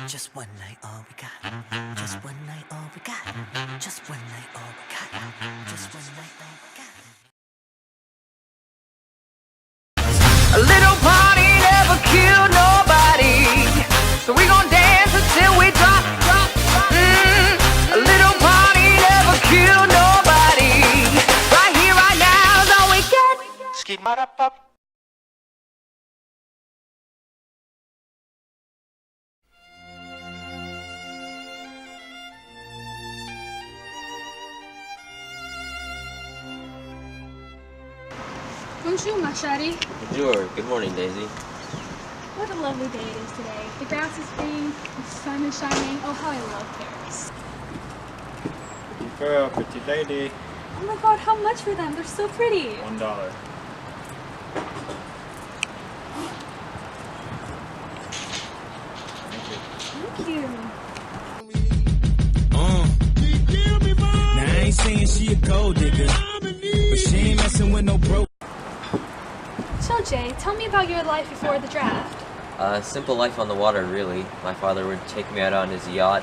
Just one night, all we got. Just one night, all we got. Just one night, all we got. Just one night, all we got. A little party never killed nobody, so we gon' dance until we drop. A little party never killed nobody. Right here, right now is all we get. Skip my up. Bonjour, ma chérie. Bonjour. Good morning, Daisy. What a lovely day it is today. The grass is green, the sun is shining. Oh, how I love Paris. Pretty girl, pretty lady. Oh my god, how much for them? They're so pretty. $1. Thank you. Now I ain't saying she a gold digger, but she ain't messing with no broke. So Jay, tell me about your life before the draft. Simple life on the water, really. My father would take me out on his yacht,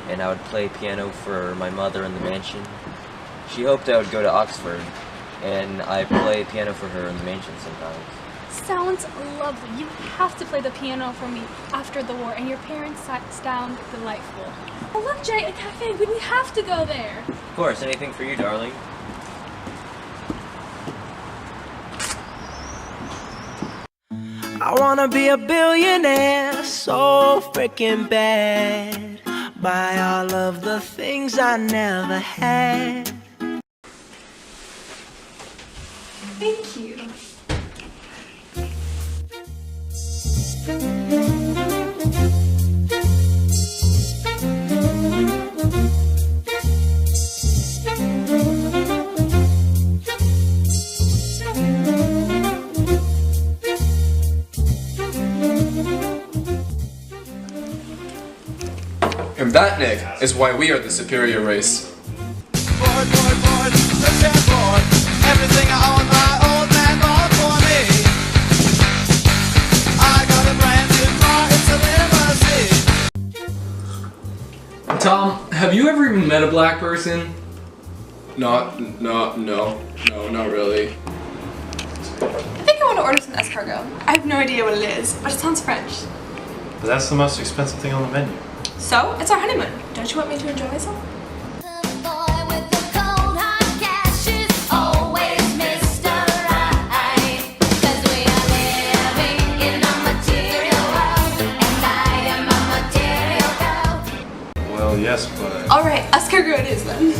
and I would play piano for my mother in the mansion. She hoped I would go to Oxford, and I play piano for her in the mansion sometimes. Sounds lovely. You have to play the piano for me after the war, and your parents sound delightful. Oh look, Jay, a cafe. We have to go there. Of course, anything for you, darling. I wanna be a billionaire so freaking bad. Buy all of the things I never had. Thank you. And that, Nick, is why we are the superior race. Bored, let's get bored. Everything I own, my old man bought for me. I got a brand new car, it's a limousine. Tom, have you ever even met a black person? No, not really. I think I want to order some escargot. I have no idea what it is, but it sounds French. But that's the most expensive thing on the menu. So, it's our honeymoon. Don't you want me to enjoy myself? Well, yes, but... Alright, escargot it is then.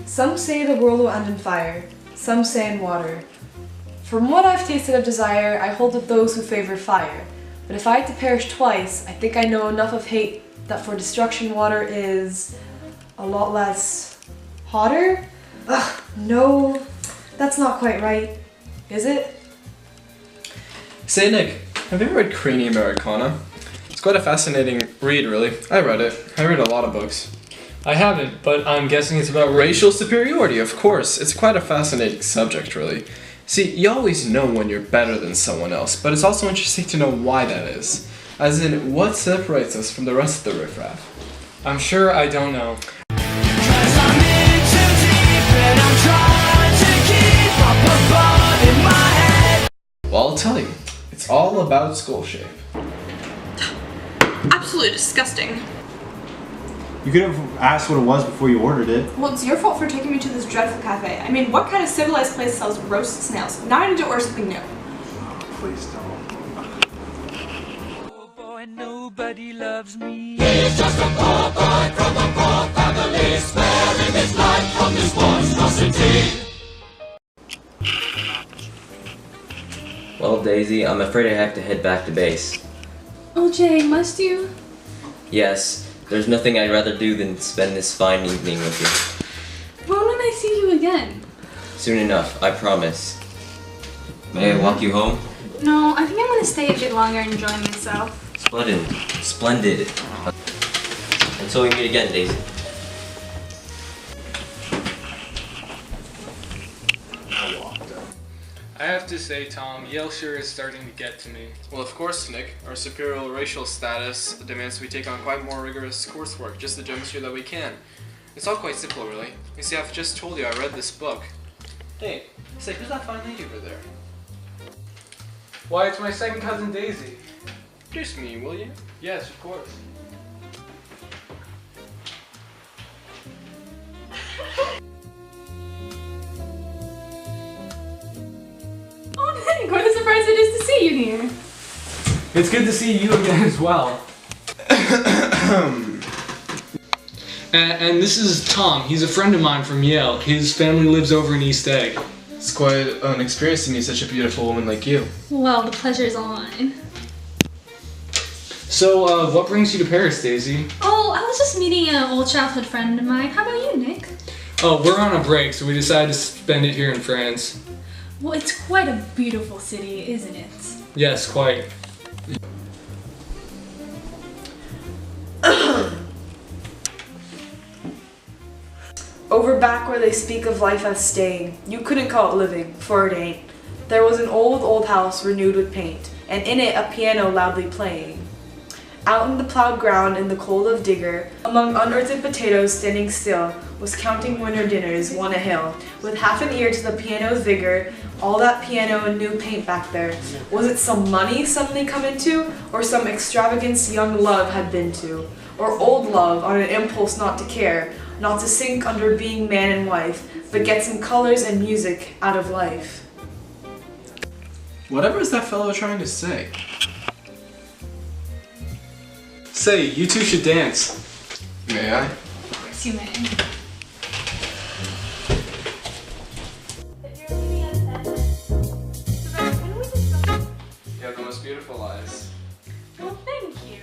Some say the world will end in fire, some say in water. From what I've tasted of desire, I hold with those who favor fire. But if I had to perish twice, I think I know enough of hate that for destruction water is a lot less hotter? Ugh, no, that's not quite right, is it? Say, Nick, have you ever read Creamy Americana? It's quite a fascinating read, really. I read it. I read a lot of books. I haven't, but I'm guessing it's about Racial superiority, of course. It's quite a fascinating subject, really. See, you always know when you're better than someone else, but it's also interesting to know why that is. As in, what separates us from the rest of the riffraff? I'm sure I don't know. Well, I'll tell you. It's all about skull shape. Absolutely disgusting. You could have asked what it was before you ordered it. Well, it's your fault for taking me to this dreadful cafe. I mean, what kind of civilized place sells roast snails? Now I need to order something new. Please don't. Oh boy, nobody loves me. He's just a poor boy from a poor family, sparing his life from this monstrosity. Well, Daisy, I'm afraid I have to head back to base. Oh Jay, must you? Yes, there's nothing I'd rather do than spend this fine evening with you. When will I see you again? Soon enough, I promise. May I walk you home? No, I think I'm gonna stay a bit longer and enjoy myself. Splendid. Splendid. Until we meet again, Daisy. I have to say, Tom, Yale sure is starting to get to me. Well, of course, Nick. Our superior racial status demands we take on quite more rigorous coursework just to demonstrate that we can. It's all quite simple, really. You see, I've just told you I read this book. Hey, say, who's that fine lady over there? Why, it's my second cousin Daisy. Introduce me, will you? Yes, of course. Oh, Nick, what a surprise it is to see you here. It's good to see you again as well. And this is Tom. He's a friend of mine from Yale. His family lives over in East Egg. It's quite an experience to meet such a beautiful woman like you. Well, the pleasure is all mine. So, what brings you to Paris, Daisy? Oh, I was just meeting an old childhood friend of mine. How about you, Nick? Oh, we're on a break, so we decided to spend it here in France. Well, it's quite a beautiful city, isn't it? Yes, quite. Over back where they speak of life as staying, you couldn't call it living, for it ain't. There was an old house renewed with paint, and in it a piano loudly playing. Out in the plowed ground in the cold of digger, among unearthed potatoes standing still, was counting winter dinners, one a hill, with half an ear to the piano's vigor, all that piano and new paint back there. Was it some money suddenly come into, or some extravagance young love had been to, or old love on an impulse not to care, not to sink under being man and wife, but get some colors and music out of life. Whatever is that fellow trying to say? Say, you two should dance. May I? Of course you may. You have the most beautiful eyes. Well, thank you.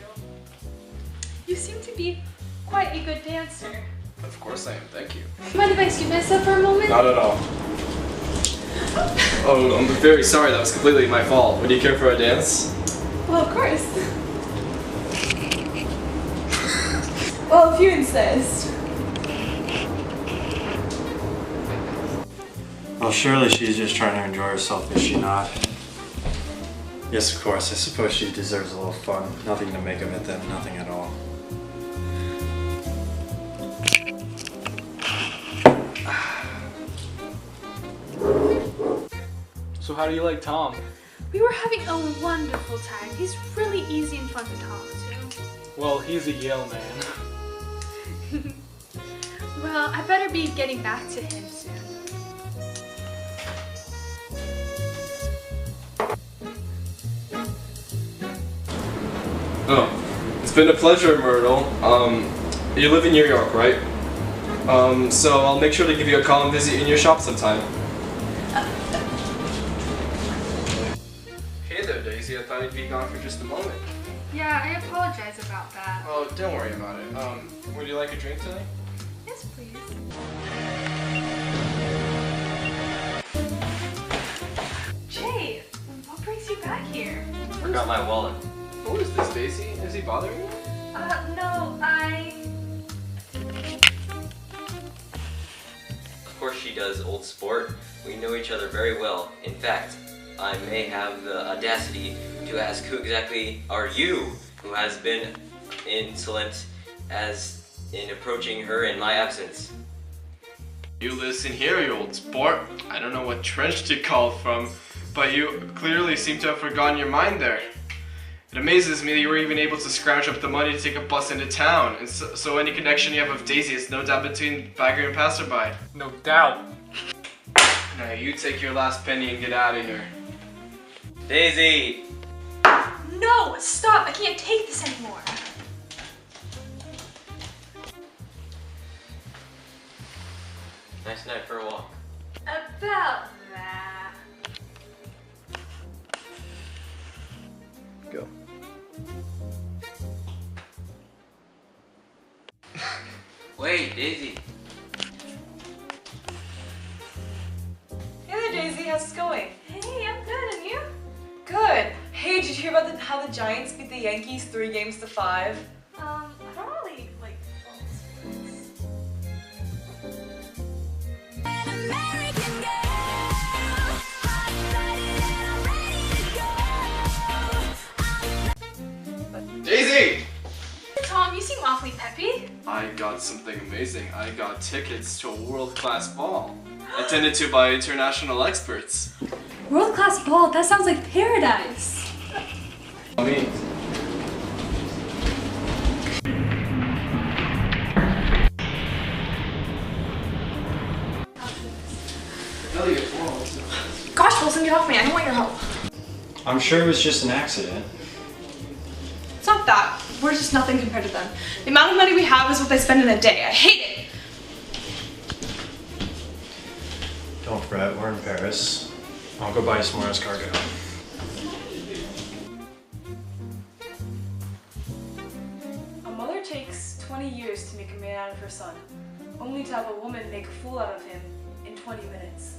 You seem to be quite a good dancer. Of course I am, thank you. Mind if I excuse myself for a moment? Not at all. Oh, I'm very sorry, that was completely my fault. Would you care for a dance? Well, of course. Well, if you insist. Well, surely she's just trying to enjoy herself, is she not? Yes, of course. I suppose she deserves a little fun. Nothing to make of it then, nothing at all. So how do you like Tom? We were having a wonderful time. He's really easy and fun to talk to. Well, he's a Yale man. Well, I better be getting back to him soon. Oh, it's been a pleasure, Myrtle. You live in New York, right? So I'll make sure to give you a call and visit you in your shop sometime. Hey there, Daisy. I thought you'd be gone for just a moment. Yeah, I apologize about that. Oh, don't worry about it. Would you like a drink tonight? Yes, please. Jay, what brings you back here? Forgot my wallet. Who is this, Daisy? Is he bothering you? No, Of course she does, old sport. We know each other very well. In fact, I may have the audacity to ask who exactly are you who has been insolent as in approaching her in my absence. You listen here, you old sport. I don't know what trench you called from, but you clearly seem to have forgotten your mind there. It amazes me that you were even able to scrounge up the money to take a bus into town, and so any connection you have with Daisy is no doubt between bagger and passerby. No doubt. Now you take your last penny and get out of here. Daisy! No, stop! I can't take this anymore. Nice night for a walk. About that. Go. Wait, Daisy. Hey there, Daisy. How's it going? Hey, I'm good, and you? Good. Hey, did you hear about how the Giants beat the Yankees 3-5? I don't really, Tom, you seem awfully peppy. I got something amazing. I got tickets to a world-class ball, attended to by international experts. World-class ball? That sounds like paradise. I mean, Gosh, Wilson, get off me. I don't want your help. I'm sure it was just an accident. It's not that. We're just nothing compared to them. The amount of money we have is what they spend in a day. I hate it. Don't fret, we're in Paris. I'll go buy you some more escargot. A mother takes 20 years to make a man out of her son, only to have a woman make a fool out of him in 20 minutes.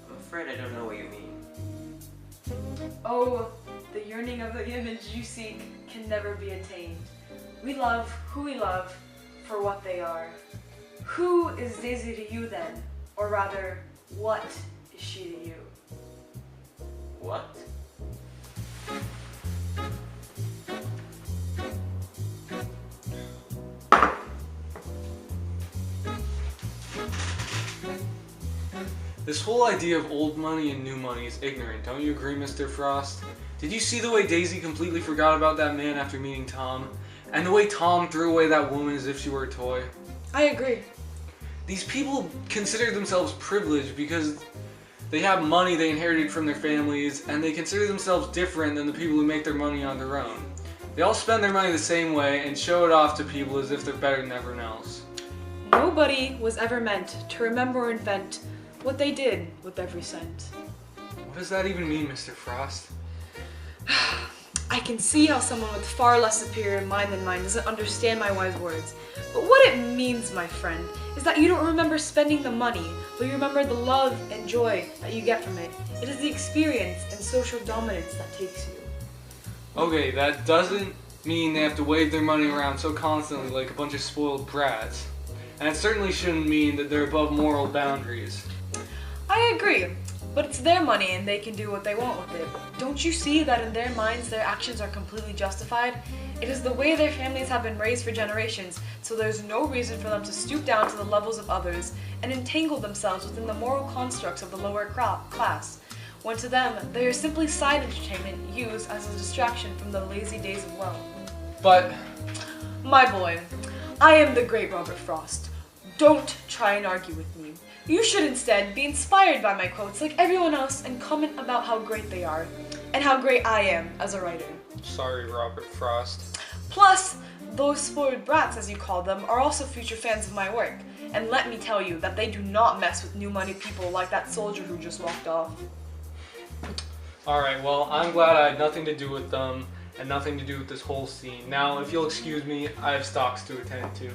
I'm afraid I don't know what you mean. Oh, the yearning of the image you seek can never be attained. We love who we love for what they are. Who is Daisy to you then? Or rather, what is she to you? What? This whole idea of old money and new money is ignorant, don't you agree, Mr. Frost? Did you see the way Daisy completely forgot about that man after meeting Tom? And the way Tom threw away that woman as if she were a toy? I agree. These people consider themselves privileged because they have money they inherited from their families, and they consider themselves different than the people who make their money on their own. They all spend their money the same way and show it off to people as if they're better than everyone else. Nobody was ever meant to remember or invent what they did with every cent. What does that even mean, Mr. Frost? I can see how someone with far less superior mind than mine doesn't understand my wise words. But what it means, my friend, is that you don't remember spending the money, but you remember the love and joy that you get from it. It is the experience and social dominance that takes you. Okay, that doesn't mean they have to wave their money around so constantly like a bunch of spoiled brats. And it certainly shouldn't mean that they're above moral boundaries. I agree, but it's their money and they can do what they want with it. Don't you see that in their minds their actions are completely justified? It is the way their families have been raised for generations, so there's no reason for them to stoop down to the levels of others and entangle themselves within the moral constructs of the lower class, when to them they are simply side entertainment used as a distraction from the lazy days of wealth. But, my boy, I am the great Robert Frost. Don't try and argue with me. You should instead be inspired by my quotes like everyone else and comment about how great they are, and how great I am as a writer. sorry, Robert Frost. Plus, those spoiled brats, as you call them, are also future fans of my work. And let me tell you that they do not mess with new money people like that soldier who just walked off. Alright, well, I'm glad I had nothing to do with them and nothing to do with this whole scene. Now, if you'll excuse me, I have stocks to attend to.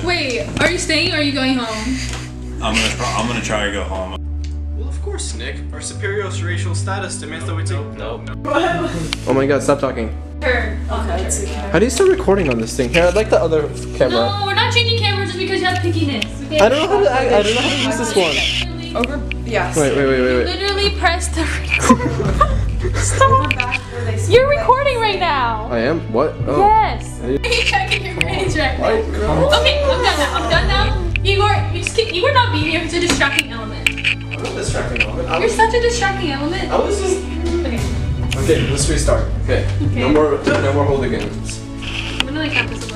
Wait, are you staying or are you going home? I'm gonna try to go home. well, of course, Nick. Our superior racial status demands that we take. No. Oh my God! Stop talking. Turn. Okay. How do you start recording on this thing? Here, I'd like the other camera. No, we're not changing cameras just because you have pickiness. Okay? I don't know how to. I don't know how to use this one. Literally, Over. Yes. Wait. literally press the record. Stop. You're recording right now. I am. What? Oh. Yes. You're checking your grades right now. Okay, I'm done now. Igor, not being here is a distracting element. I'm a distracting element. You're such a distracting element. I was just. Okay. Okay, let's restart. Okay. No more hooligans. I'm gonna like have this a little.